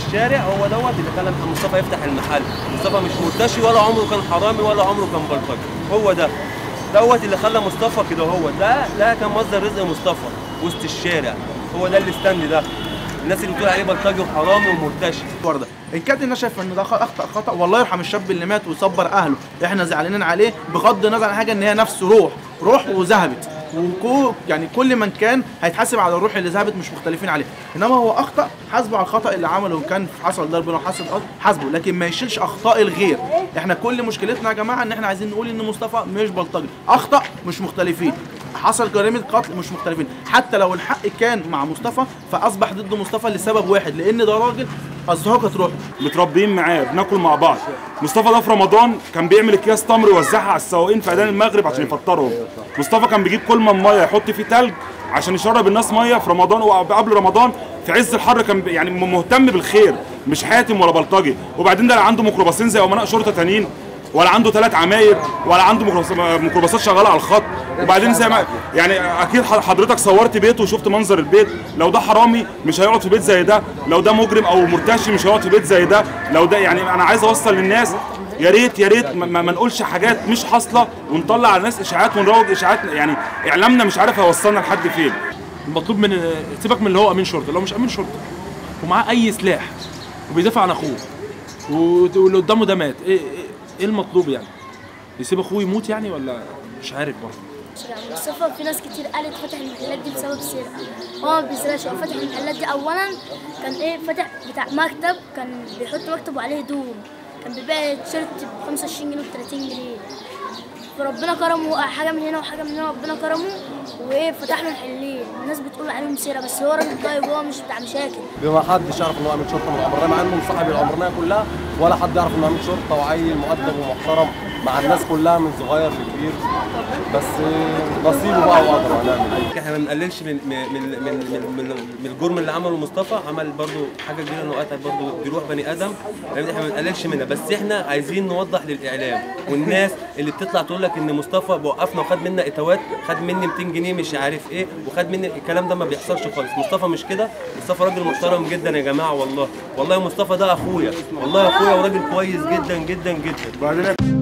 الشارع هو دوت اللي خلى مصطفى يفتح المحل. مصطفى مش مرتشي ولا عمره كان حرامي ولا عمره كان بلطجي، هو دوت اللي خلى مصطفى كده. هو ده كان مصدر رزق مصطفى وسط الشارع، هو ده الستاند ده. الناس اللي بتقول عليه بلطجي وحرامي ومرتشي ورده ان كانت الناس شايفه ان ده اخطا خطا، والله يرحم الشاب اللي مات ويصبر اهله، احنا زعلانين عليه بغض النظر عن حاجه ان هي نفسه روح وذهبت، يعني كل من كان هيتحاسب على الروح اللي ذهبت، مش مختلفين عليه. انما هو اخطا، حاسبه على الخطا اللي عمله، وان كان حصل ضرب نار حصل حاسبه، لكن ما يشيلش اخطاء الغير. احنا كل مشكلتنا يا جماعه ان احنا عايزين نقول ان مصطفى مش بلطجي، اخطا مش مختلفين، حصل جريمه قتل مش مختلفين. حتى لو الحق كان مع مصطفى فاصبح ضد مصطفى لسبب واحد، لان ده راجل ازهقت روحه. متربيين معاه، بناكل مع بعض. مصطفى ده في رمضان كان بيعمل اكياس تمر ويوزعها على السواقين في اذان المغرب عشان يفطرهم. مصطفى كان بيجيب كولمن ميه يحط فيه تلج عشان يشرب الناس ميه في رمضان وقبل رمضان في عز الحر. كان يعني مهتم بالخير، مش حاتم ولا بلطجي. وبعدين ده لا عنده ميكروباصين زي امناء شرطه تانيين، ولا عنده 3 عماير، ولا عنده ميكروباصات شغاله على الخط. وبعدين زي ما يعني اكيد حضرتك صورت بيته وشفت منظر البيت. لو ده حرامي مش هيقعد في بيت زي ده، لو ده مجرم او مرتشي مش هيقعد في بيت زي ده. لو ده يعني انا عايز اوصل للناس، يا ريت ما نقولش حاجات مش حاصله ونطلع على الناس اشاعات ونروج اشاعات. يعني اعلامنا مش عارف هيوصلنا لحد فين. المطلوب من سيبك من اللي هو امين شرطه، لو مش امين شرطه ومعاه اي سلاح وبيدافع عن اخوه واللي قدامه ده مات، ايه المطلوب يعني؟ يسيب اخوه يموت يعني، ولا مش عارف برضه. مصطفى في ناس كتير قالت فتح المحلات دي بسبب السرقه، هو ما بيسرقش، هو فتح المحلات دي اولا كان فتح بتاع مكتب، كان بيحط مكتب وعليه هدوم، كان بيبيع تيشيرت ب 25 جنيه و 30 جنيه. فربنا كرمه حاجه من هنا وحاجه من هنا، ربنا كرمه فتح له محلين. الناس بتقول عليهم سرقه بس هو راجل طيب، هو مش بتاع مشاكل. ما حدش يعرف ان هو امين شرطه من العمرانيه، مع انه صاحب العمرانيه كلها، ولا حد يعرف انه امين شرطه، وعيل مؤدب ومحترم مع الناس كلها من صغير لكبير. بس نصيبه بقى وقدره، هنعمل ايه؟ احنا ما بنقللش من الجرم اللي عمله مصطفى. عمل برضه حاجه كبيره انه قتل برضه جروح بني ادم، احنا ما بنقللش منها. بس احنا عايزين نوضح للاعلام والناس اللي بتطلع تقول لك ان مصطفى وقفنا وخد منا اتوات، خد مني 200 جنيه مش عارف ايه، وخد مني الكلام ده ما بيحصلش خالص. مصطفى مش كده، مصطفى راجل محترم جدا يا جماعه. والله مصطفى ده اخويا، والله اخويا وراجل كويس جدا جدا جدا.